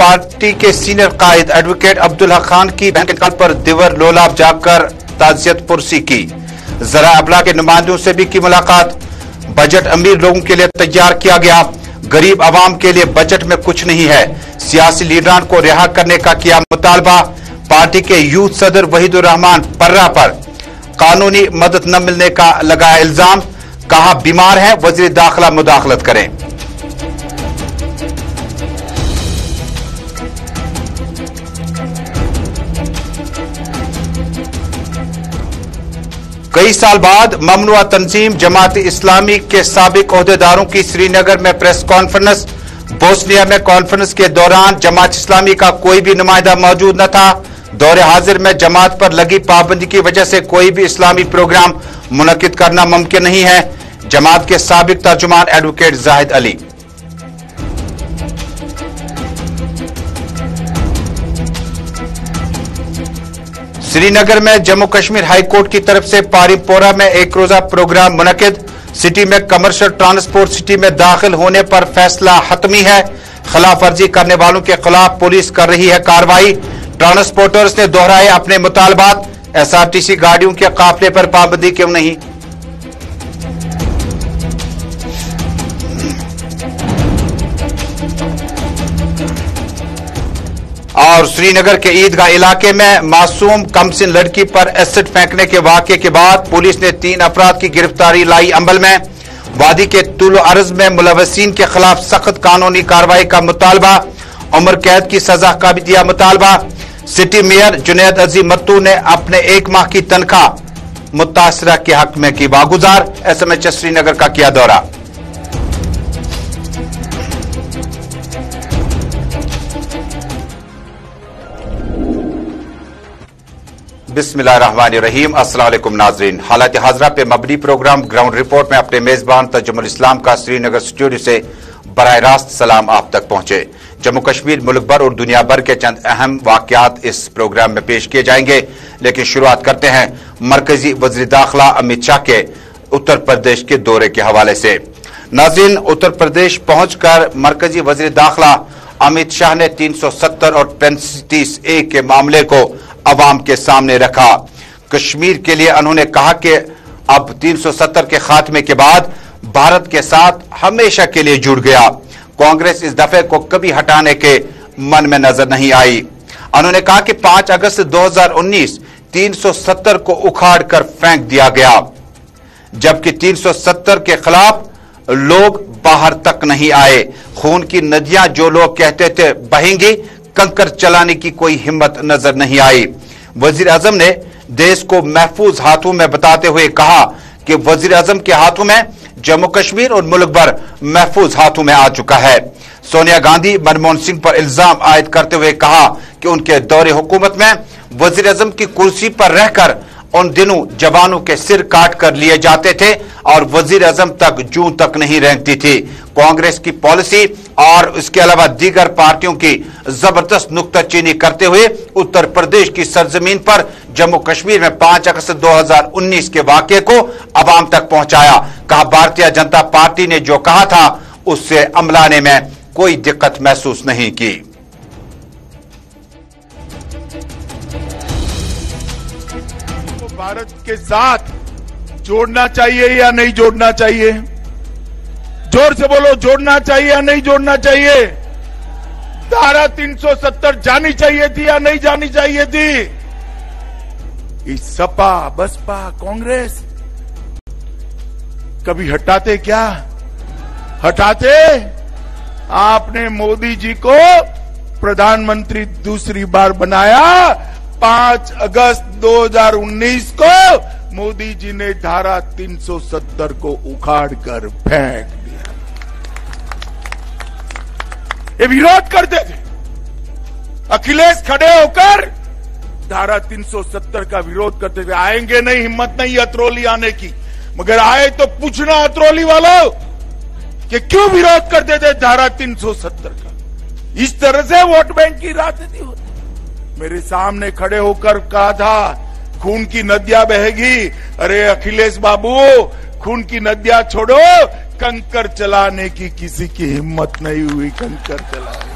Party के senior कायद advocate Abdul Haq Khan की बहन के इंतकाल पर दिवर लोलाब जाकर ताज़ियत पुरसी की। जरा अबला के नुमाइंदों से भी की मुलाकात। बजट अमीर लोगों के लिए तैयार किया गया, गरीब आवाम के लिए बजट में कुछ नहीं है। सियासी लीडरान को रिहा करने का किया मुतालबा। पार्टी के यूथ सदर वहीदुर रहमान पर्रा पर कानूनी मदद न मिलने का लगाया इल्जाम, कहा बीमार है, वजीर दाखिला मुदाखलत करें। कई साल बाद ममनुआ तंजीम जमात इस्लामी के साबिक ओहदेदारों की श्रीनगर में प्रेस कॉन्फ्रेंस। बोस्निया में कॉन्फ्रेंस के दौरान जमात इस्लामी का कोई भी नुमाइंदा मौजूद न था। दौरे हाजिर में जमात पर लगी पाबंदी की वजह से कोई भी इस्लामी प्रोग्राम मुनक्किद करना मुमकिन नहीं है। जमात के साबिक तर्जुमान एडवोकेट जाहिद अली। श्रीनगर में जम्मू कश्मीर हाई कोर्ट की तरफ से पारीपोरा में एक रोजा प्रोग्राम मुनक्किद। सिटी में कमर्शियल ट्रांसपोर्ट सिटी में दाखिल होने पर फैसला हतमी है। खिलाफ वर्जी करने वालों के खिलाफ पुलिस कर रही है कार्रवाई। ट्रांसपोर्टर्स ने दोहराए अपने मुतालबात। एसआरटीसी गाड़ियों के काफिले पर पाबंदी क्यों नहीं। और श्रीनगर के ईदगाह इलाके में मासूम कमसिन लड़की पर एसिड फेंकने के वाकये के बाद पुलिस ने 3 अफराद की गिरफ्तारी लाई अमल में। वादी के तुल अर्ज में मुलवसिन के खिलाफ सख्त कानूनी कार्रवाई का मुतालबा। उम्र कैद की सजा का भी दिया मुतालबा। सिटी मेयर जुनैद अजीम मत्तू ने अपने 1 माह की तनख्वाह मुतासरा के हक में की वागुजार। एसएमएच श्रीनगर का किया दौरा। बिस्मिल्लाहिर्रहमानिर्रहीम। अस्सलाम वालेकुम नाज़रीन। हालात हाज़रा पे मबनी प्रोग्राम ग्राउंड रिपोर्ट में अपने मेजबान तर्जुमान इस्लाम का श्रीनगर स्टूडियो से बराह रास्त सलाम आप तक पहुंचे। जम्मू कश्मीर, मुल्क भर और दुनिया भर के चंद अहम वाकयात इस प्रोग्राम में पेश किए जाएंगे, लेकिन शुरुआत करते हैं मरकजी वज़ीर दाखिला अमित शाह के उत्तर प्रदेश के दौरे के हवाले से। नाज़रीन, उत्तर प्रदेश पहुंचकर मरकजी वज़ीर दाखिला अमित शाह ने 370 और 35A के मामले को अवाम के सामने रखा। कश्मीर के लिए उन्होंने कहा कि अब 370 के खात्मे के बाद भारत के साथ हमेशा के लिए जुड़ गया। कांग्रेस इस दफे को कभी हटाने के मन में नजर नहीं आई। उन्होंने कहा कि 5 अगस्त 2019 370 को उखाड़ कर फेंक दिया गया, जबकि 370 के खिलाफ लोग बाहर तक नहीं आए। खून की नदियां जो लोग कहते थे बहेंगी, कंकर चलाने की कोई हिम्मत नजर नहीं आई। वजीर आजम ने देश को महफूज हाथों में बताते हुए कहा कि वजीर आजम के हाथों में जम्मू कश्मीर और मुल्क भर महफूज हाथों में आ चुका है। सोनिया गांधी मनमोहन सिंह पर इल्जाम आयद करते हुए कहा कि उनके दौरे हुकूमत में वजीर आजम की कुर्सी पर रहकर उन दिनों जवानों के सिर काट कर लिए जाते थे और वजीर आजम तक जूं तक नहीं रेंगती थी। कांग्रेस की पॉलिसी और इसके अलावा दीगर पार्टियों की जबरदस्त नुक्ताचीनी करते हुए उत्तर प्रदेश की सरजमीन पर जम्मू कश्मीर में 5 अगस्त 2019 के वाकये को अवाम तक पहुंचाया। कहा भारतीय जनता पार्टी ने जो कहा था उससे अमलाने में कोई दिक्कत महसूस नहीं की। भारत के साथ जोड़ना चाहिए या नहीं जोड़ना चाहिए? जोर से बोलो, जोड़ना चाहिए या नहीं जोड़ना चाहिए? धारा 370 जानी चाहिए थी या नहीं जानी चाहिए थी? इस सपा, बसपा, कांग्रेस कभी हटाते क्या? हटाते? आपने मोदी जी को प्रधानमंत्री दूसरी बार बनाया। 5 अगस्त 2019 को मोदी जी ने धारा 370 को उखाड़ कर फेंक दिया। ये विरोध करते थे। अखिलेश खड़े होकर धारा 370 का विरोध करते थे। आएंगे नहीं, हिम्मत नहीं अतरौली आने की, मगर आए तो पूछना अतरौली वालों कि क्यों विरोध करते थे धारा 370 का। इस तरह से वोट बैंक की राजनीति होती। मेरे सामने खड़े होकर कहा था खून की नदियां बहेगी। अरे अखिलेश बाबू, खून की नदियां छोड़ो, कंकर चलाने की किसी की हिम्मत नहीं हुई। कंकर चलाने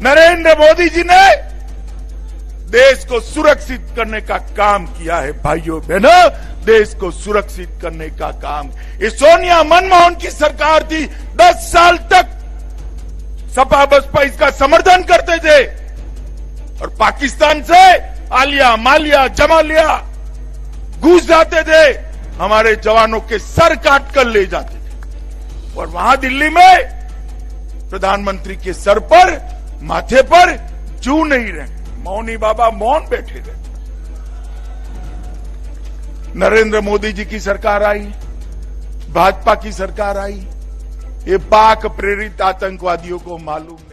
नरेंद्र मोदी जी ने देश को सुरक्षित करने का काम किया है। भाइयों बहनों, देश को सुरक्षित करने का काम। ये सोनिया मनमोहन की सरकार थी, 10 साल तक सपा बसपा इसका समर्थन करते थे और पाकिस्तान से आलिया मालिया जमालिया घुस जाते थे, हमारे जवानों के सर काट कर ले जाते थे और वहां दिल्ली में प्रधानमंत्री के सर पर माथे पर जू नहीं रहे, मौनी बाबा मौन बैठे रहे। नरेंद्र मोदी जी की सरकार आई, भाजपा की सरकार आई, ये पाक प्रेरित आतंकवादियों को मालूम नहीं।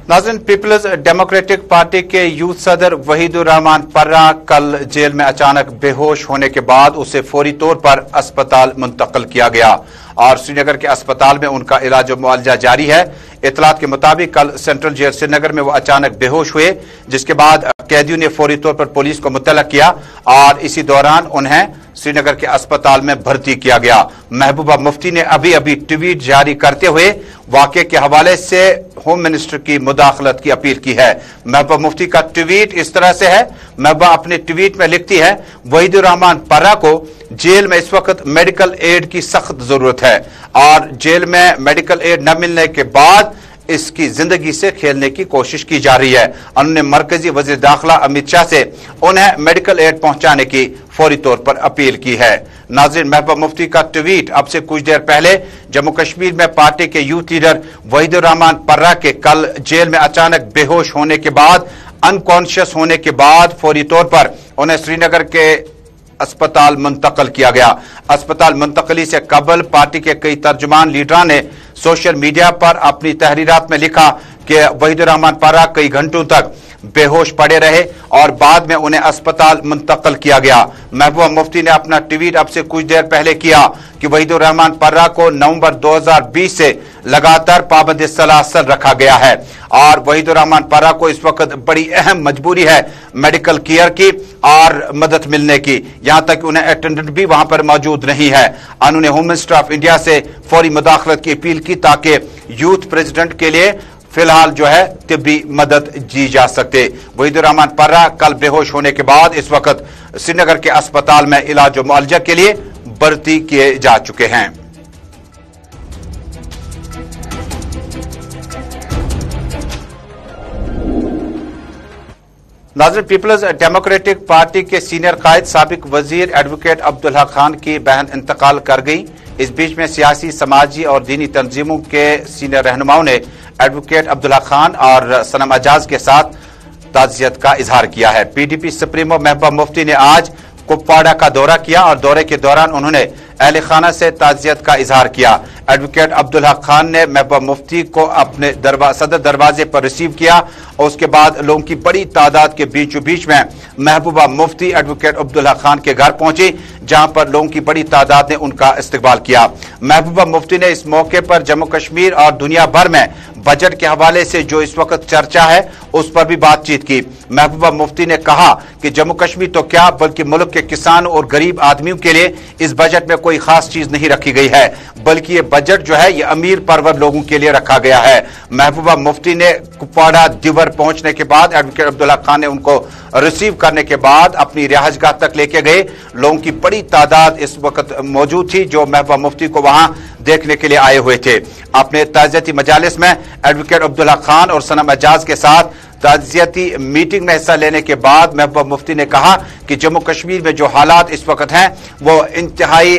नाज़रीन, पीपल्स डेमोक्रेटिक पार्टी के यूथ सदर वहीदुर रहमान पर्रा कल जेल में अचानक बेहोश होने के बाद उसे फौरी तौर पर अस्पताल मुंतकिल किया गया और श्रीनगर के अस्पताल में उनका इलाज और मुआवजा जारी है। इतलात के मुताबिक कल सेंट्रल जेल श्रीनगर में वो अचानक बेहोश हुए, जिसके बाद कैदियों ने फौरी तौर पर पुलिस को मुतल्लक किया और इसी दौरान उन्हें श्रीनगर के अस्पताल में भर्ती किया गया। महबूबा मुफ्ती ने अभी अभी ट्वीट जारी करते हुए वाक़े के हवाले से होम मिनिस्टर की मुदाखलत की अपील की है। महबूबा मुफ्ती का ट्वीट इस तरह से है। महबूबा अपने ट्वीट में लिखती है, वहीदुर रहमान पर्रा को जेल में इस वक्त मेडिकल एड की सख्त जरूरत है और जेल में मेडिकल एड न मिलने के बाद इसकी जिंदगी से खेलने की कोशिश की जा रही है। उन्होंने मरकजी वजीर दाखिला अमित शाह से उन्हें मेडिकल एड पहुंचाने की फौरी तौर पर अपील की है। नाज़रीन, महबूबा मुफ्ती का ट्वीट अब से कुछ देर पहले जम्मू कश्मीर में पार्टी के यूथ लीडर वहीदुर रहमान पर्रा के कल जेल में अचानक बेहोश होने के बाद, अनकॉन्शियस होने के बाद फौरी तौर पर उन्हें श्रीनगर के अस्पताल मुंतकिल किया गया। अस्पताल मुंतकली से कबल पार्टी के कई तर्जुमान लीडरान ने सोशल मीडिया पर अपनी तहरीरात में लिखा कि वहीदुर रहमान पर्रा कई घंटों तक बेहोश पड़े रहे और बाद में उन्हें अस्पताल मुंतकिल किया गया। महबूबा मुफ्ती ने अपना ट्वीट अब से कुछ देर पहले किया कि वहीदुर रहमान पर्रा को नवंबर 2020 से लगातार पाबंदी सलासल रखा गया है और वहीदुर रहमान पर्रा को इस वक्त बड़ी अहम मजबूरी है मेडिकल केयर की और मदद मिलने की, यहां तक कि उन्हें अटेंडेंट भी वहां पर मौजूद नहीं है। उन्होंने होम मिनिस्टर ऑफ इंडिया से फौरी मुदाखलत की अपील की ताकि यूथ प्रेसिडेंट के लिए फिलहाल जो है तिब्बी मदद दी जा सके। वहीदुर रहमान पर्रा कल बेहोश होने के बाद इस वक्त श्रीनगर के अस्पताल में इलाज और मुआवजा के लिए भर्ती किए जा चुके हैं। नाज़रीन, पीपल्स डेमोक्रेटिक पार्टी के सीनियर कायद साबिक वजीर एडवोकेट अब्दुल्ला खान की बहन इंतकाल कर गई। इस बीच में सियासी, समाजी और दीनी तंजीमों के सीनियर रहनुमाओं ने एडवोकेट अब्दुल्ला खान और सनम एजाज के साथ ताज़ियत का इजहार किया है। पीडीपी सुप्रीमो महबूबा मुफ्ती ने आज कुपवाड़ा का दौरा किया और दौरे के दौरान उन्होंने अहले खाना से ताज़ियत का इजहार किया। एडवोकेट अब्दुल्ला खान ने महबूबा मुफ्ती को अपने सदर दरवाजे पर रिसीव किया और उसके बाद लोगों की बड़ी तादाद के बीचों बीच में महबूबा मुफ्ती एडवोकेट अब्दुल्ला खान के घर पहुंची, जहां पर लोगों की बड़ी तादाद ने उनका इस्तकबाल किया। महबूबा मुफ्ती ने इस मौके पर जम्मू कश्मीर और दुनिया भर में बजट के हवाले से जो इस वक्त चर्चा है उस पर भी बातचीत की। महबूबा मुफ्ती ने कहा कि जम्मू कश्मीर तो क्या बल्कि मुल्क के किसानों और गरीब आदमियों के लिए इस बजट में कोई खास चीज नहीं रखी गई है, बल्कि ये बजट जो है ये अमीर परवर लोगों के लिए रखा गया है। महबूबा मुफ्ती ने कुपवाड़ा दिवर पहुंचने के बाद एडवोकेट अब्दुल्ला खान ने उनको रिसीव करने के बाद अपनी रिहाइशगाह तक लेके गए। लोगों की बड़ी तादाद इस वक्त मौजूद थी जो महबूबा मुफ्ती को वहां देखने के लिए आए हुए थे। अपने ताज़ियती मजालिस में एडवोकेट अब्दुल्ला खान और सनम एजाज के साथ ताज़ियती मीटिंग में हिस्सा लेने के बाद महबूबा मुफ्ती ने कहा कि जम्मू कश्मीर में जो हालात इस वक्त हैं वो इंतहाई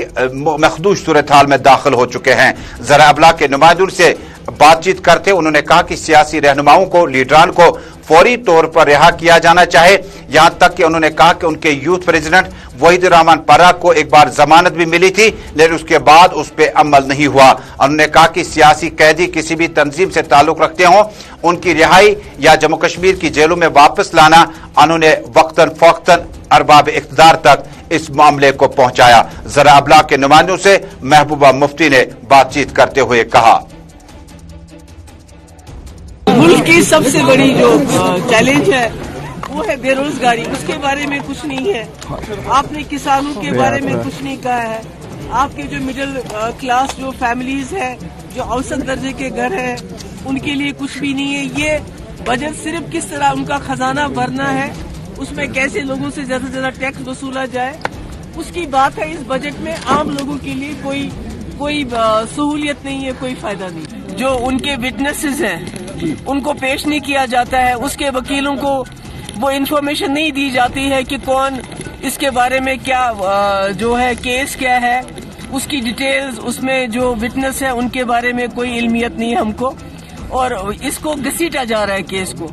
मखदूश सूरत हाल में दाखिल हो चुके हैं। ज़रा अबला के नुमाइंदों से बातचीत करते उन्होंने कहा कि सियासी रहनुमाओं को, लीडरान को फौरी तौर पर रिहा किया जाना चाहे। यहां तक कि उन्होंने कहा कि उनके यूथ प्रेसिडेंट वहीदुर रहमान पर्रा को एक बार जमानत भी मिली थी, लेकिन उसके बाद उस पर अमल नहीं हुआ। उन्होंने कहा कि सियासी कैदी किसी भी तंजीम से ताल्लुक रखते हों, उनकी रिहाई या जम्मू कश्मीर की जेलों में वापस लाना, उन्होंने वक्तन फौक्तन अरबाब इख्तिदार तक इस मामले को पहुंचाया। जरा अबला के नुमाइंदों से महबूबा मुफ्ती ने बातचीत करते हुए कहा, मुल्क की सबसे बड़ी जो चैलेंज है वो है बेरोजगारी, उसके बारे में कुछ नहीं है। आपने किसानों के बारे में कुछ नहीं कहा है। आपके जो मिडिल क्लास जो फैमिलीज है जो औसत दर्जे के घर है उनके लिए कुछ भी नहीं है। ये बजट सिर्फ किस तरह उनका खजाना भरना है, उसमें कैसे लोगों से ज्यादा से ज्यादा टैक्स वसूला जाए, उसकी बात है। इस बजट में आम लोगों के लिए कोई सहूलियत नहीं है, कोई फायदा नहीं। जो उनके विटनेसेस हैं उनको पेश नहीं किया जाता है, उसके वकीलों को वो इन्फॉर्मेशन नहीं दी जाती है कि कौन इसके बारे में क्या जो है केस क्या है, उसकी डिटेल्स, उसमें जो विटनेस है उनके बारे में कोई इल्मियत नहीं है हमको, और इसको घसीटा जा रहा है केस को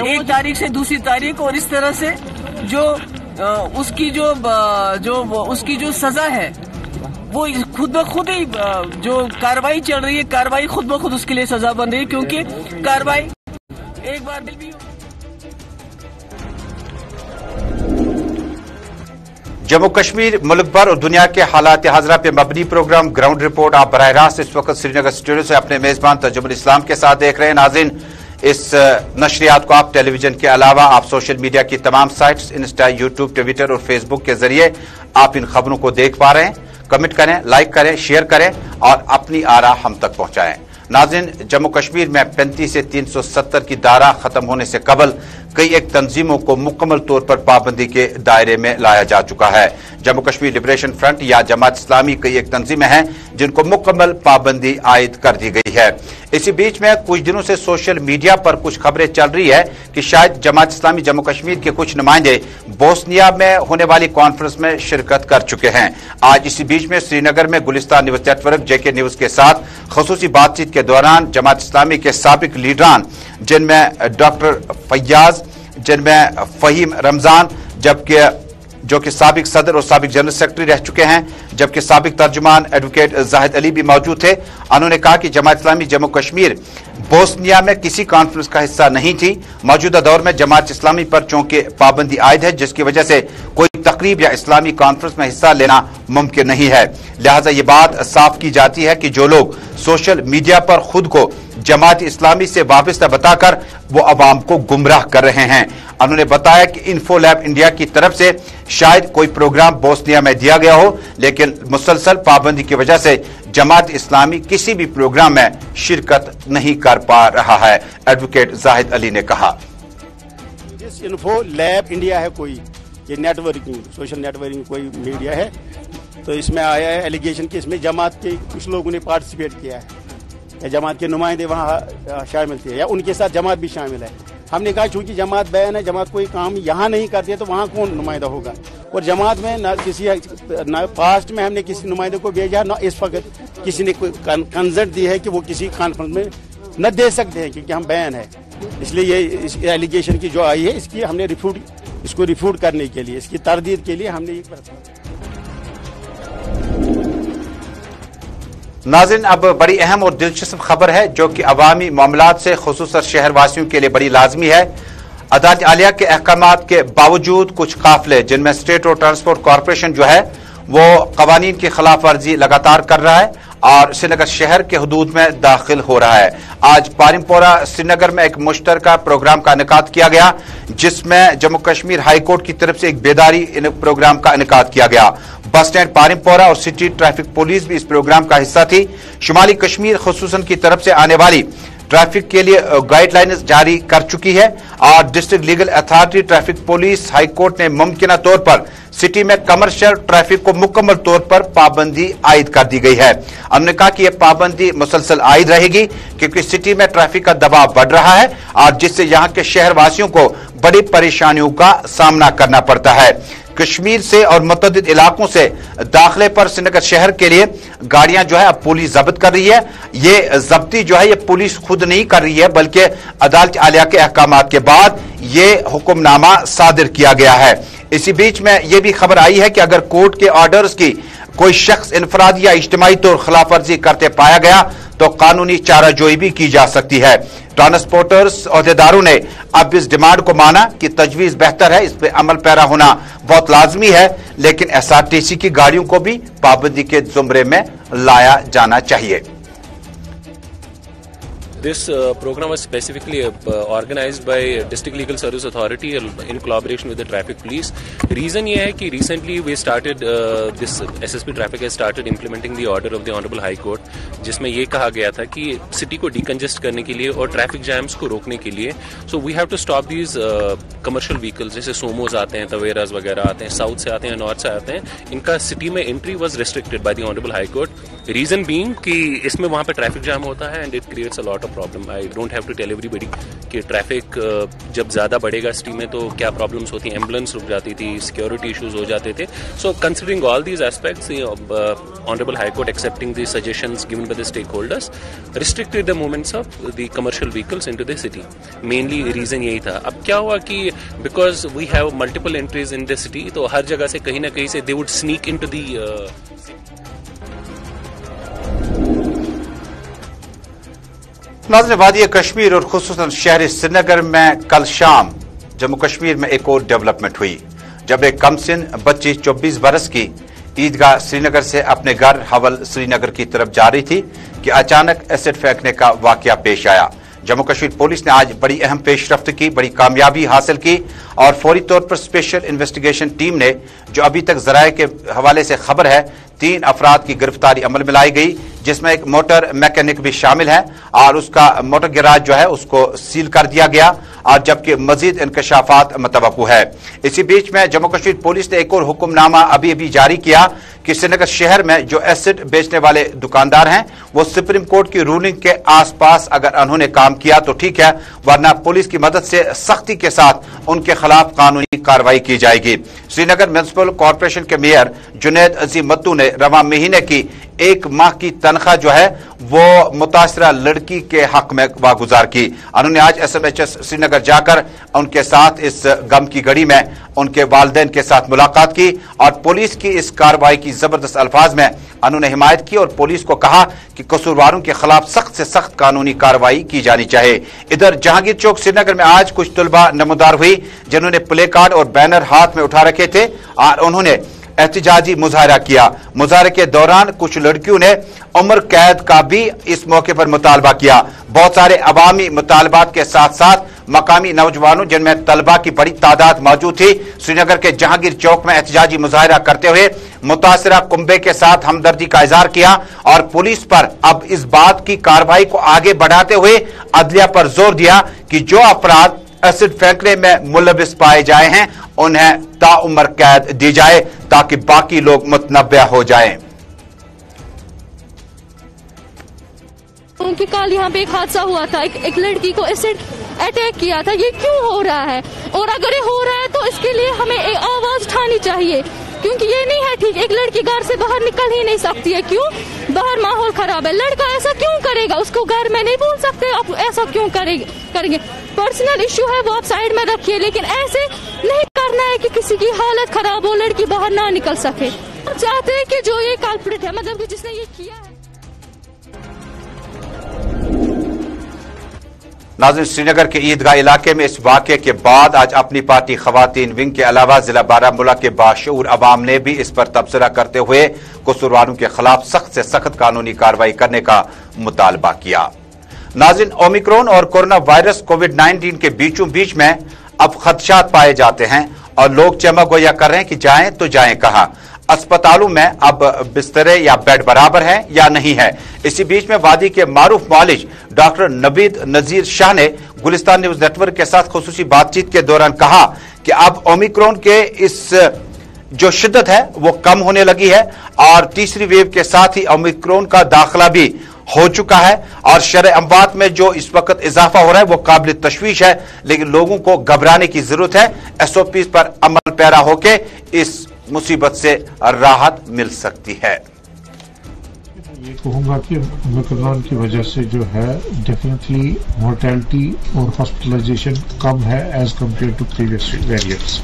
एक तारीख से दूसरी तारीख, और इस तरह से जो उसकी जो सजा है वो खुद ब खुद ही जो कार्रवाई चल रही है, कार्रवाई खुद ब खुद उसके लिए सजा बन रही है, क्योंकि कार्रवाई एक बार भी जम्मू कश्मीर, मुल्क भर और दुनिया के हालात हाजरा पे मबनी प्रोग्राम ग्राउंड रिपोर्ट आप बराह रास्त इस वक्त श्रीनगर स्टूडियो से अपने मेजबान तजुमुल इस्लाम के साथ देख रहे हैं। नाज़रीन, इस नशरियात को आप टेलीविजन के अलावा आप सोशल मीडिया की तमाम साइट्स, इंस्टा, यूट्यूब, ट्विटर और फेसबुक के जरिए आप इन खबरों को देख पा रहे हैं। कमेंट करें, लाइक करें, शेयर करें और अपनी आरा हम तक पहुंचाएं। नाज़रीन, जम्मू कश्मीर में 35 से 370 की धारा खत्म होने से कबल कई एक तंजीमों को मुकम्मल तौर पर पाबंदी के दायरे में लाया जा चुका है। जम्मू कश्मीर लिबरेशन फ्रंट या जमात इस्लामी कई एक तंजीमें हैं जिनको मुकम्मल पाबंदी आयद कर दी गई है। इसी बीच में कुछ दिनों से सोशल मीडिया पर कुछ खबरें चल रही है कि शायद जमात इस्लामी जम्मू कश्मीर के कुछ नुमाइंदे बोस्निया में होने वाली कॉन्फ्रेंस में शिरकत कर चुके हैं। आज इसी बीच में श्रीनगर में गुलिस्तान न्यूज नेटवर्क जेके न्यूज के साथ खसूसी बातचीत के दौरान जमात इस्लामी के साबिक लीडरान, जिनमें डॉक्टर फैयाज, जिनमें फहीम रमजान, जबकि जो कि साबिक सदर और साबिक जनरल सेक्रेटरी रह चुके हैं, जबकि साबिक तर्जुमान एडवोकेट जाहिद अली भी मौजूद थे। उन्होंने कहा कि जमात इस्लामी जम्मू कश्मीर बोस्निया में किसी कॉन्फ्रेंस का हिस्सा नहीं थी। मौजूदा दौर में जमात इस्लामी पर चूंकि पाबंदी आयद है, जिसकी वजह से कोई तकरीब या इस्लामी कॉन्फ्रेंस में हिस्सा लेना मुमकिन नहीं है। लिहाजा ये बात साफ की जाती है कि जो लोग सोशल मीडिया पर खुद को जमात इस्लामी से वाबस्ता बताकर वो अवाम को गुमराह कर रहे हैं। उन्होंने बताया कि इन्फो लैब इंडिया की तरफ से शायद कोई प्रोग्राम बोस्निया में दिया गया हो, लेकिन मुसलसल पाबंदी की वजह से जमात इस्लामी किसी भी प्रोग्राम में शिरकत नहीं कर पा रहा है। एडवोकेट जाहिद अली ने कहा, जिस इन्फो लैब इंडिया है, कोई ये नेटवर्किंग, सोशल नेटवर्किंग कोई मीडिया है, तो इसमें आया है एलिगेशन कि इसमें जमात के कुछ लोगों ने पार्टिसिपेट किया है या जमात के नुमाइंदे वहाँ शामिल थे या उनके साथ जमात भी शामिल है। हमने कहा चूंकि जमात बैन है, जमात कोई काम यहाँ नहीं करती है, तो वहाँ कौन नुमाइंदा होगा। और जमात में न पास्ट में हमने किसी नुमाइंदे को भेजा, न इस वक्त किसी ने कोई कंसेंट दी है कि वो किसी कॉन्फ्रेंस में न दे सकते हैं, क्योंकि हम बैन है। इसलिए ये इस एलिगेशन की जो आई है, इसकी हमने इसको रिफ्यूट करने के लिए, इसकी तरदीद के लिए हमने नाज़रीन, अब बड़ी अहम और दिलचस्प खबर है जो कि अवामी मामलात से खुसूसन शहर वासियों के लिए बड़ी लाजमी है। अदालत आलिया के अहकामात के बावजूद कुछ काफिले, जिनमें स्टेट रोड ट्रांसपोर्ट कॉरपोरेशन जो है वो कवानीन की खिलाफ वर्जी लगातार कर रहा है और श्रीनगर शहर के हदूद में दाखिल हो रहा है। आज पारिमपोरा श्रीनगर में एक मुश्तरका प्रोग्राम का इनेकाद किया गया, जिसमें जम्मू कश्मीर हाई कोर्ट की तरफ से एक बेदारी प्रोग्राम का इनेकाद किया गया। बस स्टैंड पारिमपोरा और सिटी ट्रैफिक पुलिस भी इस प्रोग्राम का हिस्सा थी। शुमाली कश्मीर खुसूसन की तरफ से आने वाली ट्रैफिक के लिए गाइडलाइंस जारी कर चुकी है और district legal authority, traffic police, high court ने मुमकिना तौर पर सिटी में कमर्शियल ट्रैफिक को मुकम्मल तौर पर पाबंदी आयद कर दी गई है। हमने कहा कि यह पाबंदी मुसलसल आयद रहेगी, क्योंकि सिटी में ट्रैफिक का दबाव बढ़ रहा है और जिससे यहाँ के शहर वासियों को बड़ी परेशानियों का सामना करना पड़ता है। कश्मीर से और मुतअद्दिद इलाकों से दाखिले पर श्रीनगर शहर के लिए गाड़ियां जो है अब पुलिस जब्त कर रही है। ये जब्ती जो है ये पुलिस खुद नहीं कर रही है, बल्कि अदालत आलिया के अहकामात के बाद ये हुक्मनामा सादिर किया गया है। इसी बीच में यह भी खबर आई है कि अगर कोर्ट के ऑर्डर्स की कोई शख्स इनफरादी या इज्तिमाई तौर खिलाफ वर्जी करते पाया गया तो कानूनी चाराजोई भी की जा सकती है। ट्रांसपोर्टर्स अहदेदारों ने अब इस डिमांड को माना कि तजवीज बेहतर है, इस पर अमल पैरा होना बहुत लाजमी है, लेकिन एसआरटीसी की गाड़ियों को भी पाबंदी के जुमरे में लाया जाना चाहिए। This program was specifically organized by District Legal Service Authority in collaboration with the Traffic Police. Reason ये है कि recently we started this SSP Traffic has started implementing the order of the Honorable High Court, जिसमें ये कहा गया था कि city को decongest करने के लिए और traffic jams को रोकने के लिए so we have to stop these commercial vehicles जैसे सोमोज आते हैं, तवेराज वगैरह आते हैं, साउथ से आते हैं, नॉर्थ से आते हैं, इनका सिटी में entry was restricted by the Honorable High Court. Reason being कि इसमें वहाँ पे ट्रैफिक जाम होता है and it creates a lot of problem. I don't have to tell everybody कि ट्रैफिक जब ज़्यादा बढ़ेगा सिटी में तो क्या प्रॉब्लम्स होती हैं. एम्बुलेंस रुक जाती थी, सिक्योरिटी इशूज हो जाते थे. So considering all these aspects, honorable high court accepting the suggestions given by the stakeholders restricted the movements of the commercial vehicles into the city. Mainly reason यही था. अब क्या हुआ कि because we have multiple entries in the city, तो हर जगह से कहीं ना कहीं से they would sneak into the नाज़रीन, वादी कश्मीर और खुसूसन शहर श्रीनगर में कल शाम जम्मू कश्मीर में एक और डेवलपमेंट हुई जब एक कमसिन बच्ची 24 बरस की ईदगाह श्रीनगर से अपने घर हवल श्रीनगर की तरफ जा रही थी कि अचानक एसिड फेंकने का वाकया पेश आया. जम्मू कश्मीर पुलिस ने आज बड़ी अहम पेशरफ्त की, बड़ी कामयाबी हासिल की और फौरी तौर पर स्पेशल इन्वेस्टिगेशन टीम ने, जो अभी तक जराये के हवाले से खबर है, 3 अफराद की गिरफ्तारी अमल में लाई गई, जिसमें एक मोटर मैकेनिक भी शामिल है और उसका मोटर गैराज जो है उसको सील कर दिया गया और जबकि मजीद इंकशाफात मतवक्कु है. इसी बीच में जम्मू कश्मीर पुलिस ने एक और हुक्मनामा अभी जारी किया कि श्रीनगर शहर में जो एसिड बेचने वाले दुकानदार हैं वो सुप्रीम कोर्ट की रूलिंग के आसपास अगर उन्होंने काम किया तो ठीक है, वरना पुलिस की मदद से सख्ती के साथ उनके खिलाफ कानूनी कार्रवाई की जाएगी. श्रीनगर म्युनिसिपल कॉर्पोरेशन के मेयर जुनैद अजीम मत्तू ने रवां महीने की 1 माह की तनख्वाह जो है वो मुतासरा लड़की के हक में वागुजार की. उन्होंने आज SMHS श्रीनगर जाकर उनके साथ इस गम की घड़ी में उनके वालिदैन के साथ मुलाकात की और पुलिस की इस कार्रवाई की जबरदस्त अल्फाज में उन्होंने हिमायत की और पुलिस को कहा कि कसूरवारों के खिलाफ सख्त से सख्त कानूनी कार्रवाई की जानी चाहिए. इधर जहांगीर चौक श्रीनगर में आज कुछ तलबा नमोदार हुई जिन्होंने प्ले कार्ड और बैनर हाथ में उठा रखे थे और उन्होंने एहतजाजी मुजाहरा किया. मुजाहरे के दौरान कुछ लड़कियों ने उम्र कैद का भी इस मौके पर मुतालबा किया. बहुत सारे अवामी मुतालबात के साथ साथ मकामी नौजवानों, जिनमें तलबा की बड़ी तादाद मौजूद थी, श्रीनगर के जहांगीर चौक में एहतजाजी मुजाहरा करते हुए मुतासरा कुंबे के साथ हमदर्दी का इजहार किया और पुलिस पर अब इस बात की कार्रवाई को आगे बढ़ाते हुए अदलिया पर जोर दिया कि जो अपराध एसिड फेंकने में मुलविस पाए जाए हैं उन्हें ताउम्र कैद दी जाए ताकि बाकी लोग मुतनब्बे हो जाएं. क्योंकि कल यहाँ पे एक हादसा हुआ था, एक लड़की को एसिड अटैक किया था. ये क्यों हो रहा है? और अगर ये हो रहा है तो इसके लिए हमें एक आवाज उठानी चाहिए, क्योंकि ये नहीं है ठीक. एक लड़की घर से बाहर निकल ही नहीं सकती है. क्यों? बाहर माहौल खराब है. लड़का ऐसा क्यों करेगा? उसको घर में नहीं बोल सकते आप ऐसा क्यों करेंगे? पर्सनल इश्यू है वो आप साइड में रखिए, लेकिन ऐसे नहीं करना है कि किसी की हालत खराब हो, लड़की बाहर ना निकल सके. हम चाहते हैं कि जो ये कल्प्रिट है, मतलब कि जिसने ये किया है. नाज़रीन, श्रीनगर के ईदगाह इलाके में इस वाक़े के बाद आज अपनी पार्टी खवातीन विंग के अलावा जिला बारामूला के बाशऊर अवाम ने भी इस पर तबसरा करते हुए कसूरवारों के खिलाफ सख्त से सख्त कानूनी कार्रवाई करने का मुतालबा किया. नाज़रीन, ओमिक्रॉन और कोरोना वायरस कोविड-19 के बीचों बीच में अब खदशात पाए जाते हैं और लोग चमगोया कर रहे हैं कि जाएं तो जाएं कहां. अस्पतालों में अब बिस्तरे या बेड बराबर है या नहीं है. इसी बीच में वादी के मारूफ मौलिज डॉक्टर नबीद नजीर शाह ने गुलिस्तान न्यूज नेटवर्क के साथ खुसूसी बातचीत के दौरान कहा कि अब ओमिक्रॉन के इस जो शिद्दत है वो कम होने लगी है और तीसरी वेव के साथ ही ओमिक्रॉन का दाखिला भी हो चुका है और शरह अमवात में जो इस वक्त इजाफा हो रहा है वो काबिल तशवीश है, लेकिन लोगों को घबराने की जरूरत है. SOPs पर अमल पैरा होके इस मुसीबत से राहत मिल सकती है. ये कहूँगा कि ओमिक्रॉन की वजह से जो है डेफिनेटली मोर्टेलिटी और हॉस्पिटलाइजेशन कम है as compared to previous variants.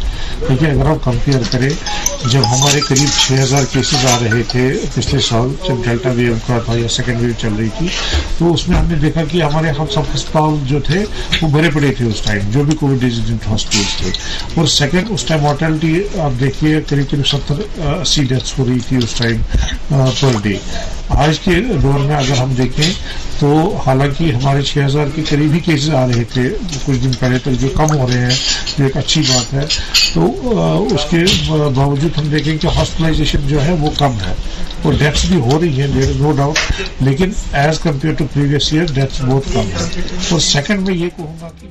देखिए, अगर हम कंपेयर करें, जब हमारे करीब 6000 केसेस आ रहे थे पिछले साल जब डेल्टा वेव का था या सेकेंड वेव चल रही थी, तो उसमें हमने देखा कि हमारे हम सब अस्पताल जो थे वो भरे पड़े थे उस टाइम, जो भी कोविड रेजिडेंट हॉस्पिटल्स थे. और सेकेंड, उस टाइम मोर्टेलिटी आप देखिए करीब 70-80 डेथ्स हो रही थी उस टाइम पर डे. आज के दौर में अगर हम देखें तो हालांकि हमारे 6000 के करीब ही केसेस आ रहे थे कुछ दिन पहले तक, जो कम हो रहे हैं, जो एक अच्छी बात है। तो उसके बावजूद हम देखें कि हॉस्पिटलाइजेशन जो है वो कम है और डेथ्स भी हो रही है, देयर इज नो डाउट, लेकिन as compared to previous year deaths बहुत कम है। और सेकंड में ये कहूँगा कि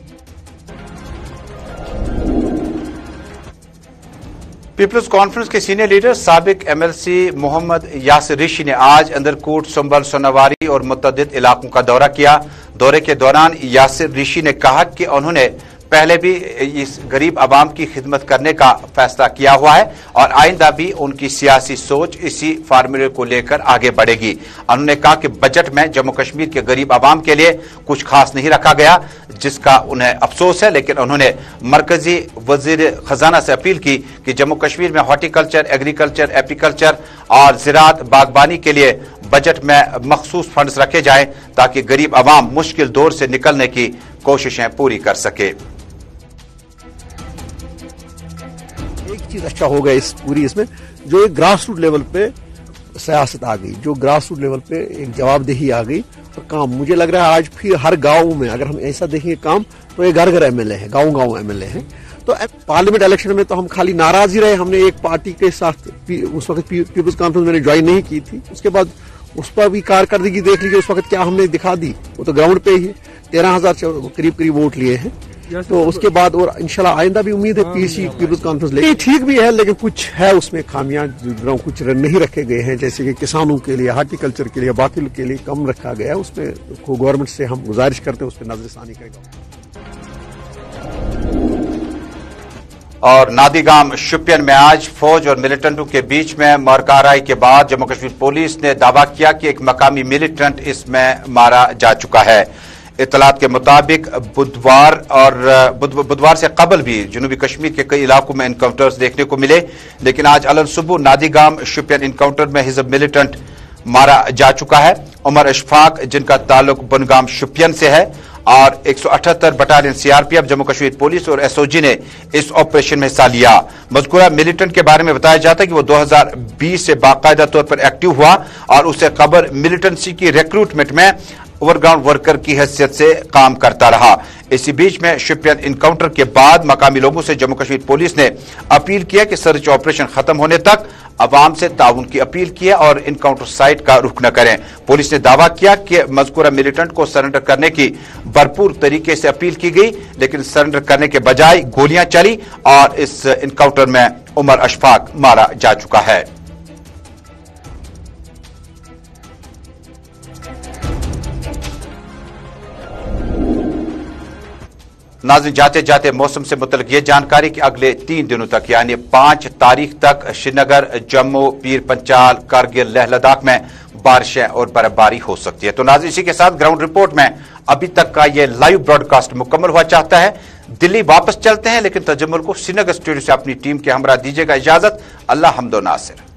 पीपल्स कॉन्फ्रेंस के सीनियर लीडर साबिक एमएलसी मोहम्मद यासिर ऋषि ने आज अंदरकोट, संभल, सोनावारी और मुतअद्दिद इलाकों का दौरा किया। दौरे के दौरान यासिर ऋषि ने कहा कि उन्होंने पहले भी इस गरीब आवाम की खिदमत करने का फैसला किया हुआ है और आइंदा भी उनकी सियासी सोच इसी फार्मूले को लेकर आगे बढ़ेगी। उन्होंने कहा कि बजट में जम्मू कश्मीर के गरीब आवाम के लिए कुछ खास नहीं रखा गया, जिसका उन्हें अफसोस है, लेकिन उन्होंने मरकजी वजीर खजाना से अपील की कि जम्मू कश्मीर में हॉर्टिकल्चर, एग्रीकल्चर, एपीकल्चर और ज़राअत बागबानी के लिए बजट में मखसूस फंड्स रखे जाएं ताकि गरीब आवाम मुश्किल दौर से निकलने की कोशिशें पूरी कर सके। एक चीज अच्छा होगा इस पूरी इसमें, जो एक ग्रास रूट लेवल पे सियासत आ गई, जो ग्रास रूट लेवल पे एक जवाबदेही आ गई और काम, मुझे लग रहा है आज फिर हर गांव में अगर हम ऐसा देखेंगे काम, तो ये घर घर एमएलए है, गांव गांव एमएलए है। तो पार्लियामेंट इलेक्शन में तो हम खाली नाराज ही रहे, हमने एक पार्टी के साथ उस वक्त पीपल्स कॉन्फ्रेंस मैंने ज्वाइन नहीं की थी, उसके बाद उस पर भी कारकर्दगी देख लीजिए उस वक्त क्या हमने दिखा दी, वो तो ग्राउंड पे ही 13,000 करीब वोट लिए हैं। तो उसके बाद और इंशाल्लाह आइंदा भी उम्मीद है पीसी पीपल्स कॉन्फ्रेंस लेकिन ठीक भी है, लेकिन कुछ है उसमें खामियां, कुछ नहीं रखे गए हैं, जैसे कि किसानों के लिए, हार्टिकल्चर के लिए, बाकी के लिए कम रखा गया है। उसमें गवर्नमेंट से हम गुजारिश करते हैं उस पर नजरसानी करेगा। और नादिगाम शोपियान में आज फौज और मिलिटेंटों के बीच में मारकाराई के बाद जम्मू कश्मीर पुलिस ने दावा किया कि एक मकामी मिलिटेंट इसमें मारा जा चुका है। इत्तलात के मुताबिक बुधवार से कबल भी जनूबी कश्मीर के कई इलाकों में इनकाउंटर्स देखने को मिले, लेकिन आज अलन सुबह नादिगाम शोपियान इनकाउंटर में हिजब मिलिटेंट मारा जा चुका है। उमर अशफाक, जिनका ताल्लुक बनगाम शोपियान से है, और 178 battalion CRPF, Jammu Kashmir police और एसओजी ने इस ऑपरेशन में हिस्सा लिया। मज़कूरा मिलिटेंट के बारे में बताया जाता है कि वो 2020 से बाकायदा तौर पर एक्टिव हुआ और उससे कबल मिलिटेंसी की रिक्रूटमेंट में ओवरग्राउंड वर्कर की हैसियत से काम करता रहा। इसी बीच में शोपियान इनकाउंटर के बाद मकामी लोगों से जम्मू कश्मीर पुलिस ने अपील किया कि सर्च ऑपरेशन खत्म होने तक अवाम से ताउन की अपील किया और इनकाउंटर साइट का रुख न करें। पुलिस ने दावा किया कि मज़कूरा मिलिटेंट को सरेंडर करने की भरपूर तरीके से अपील की गई, लेकिन सरेंडर करने के बजाय गोलियां चली और इस इनकाउंटर में उमर अशफाक मारा जा चुका है। नाज़रीन, जाते जाते मौसम से मुतल्लिक़ ये जानकारी कि अगले 3 दिनों तक यानी 5 तारीख तक श्रीनगर, जम्मू, पीर पंचाल, कारगिल, लेह लद्दाख में बारिशें और बर्फबारी हो सकती है। तो नाज़रीन, इसी के साथ ग्राउंड रिपोर्ट में अभी तक का ये लाइव ब्रॉडकास्ट मुकम्मल हुआ चाहता है। दिल्ली वापस चलते हैं, लेकिन तजम्मुल को श्रीनगर स्टूडियो से अपनी टीम के हमरा दीजिएगा इजाजत। अल्लाह हम्दो नासिर।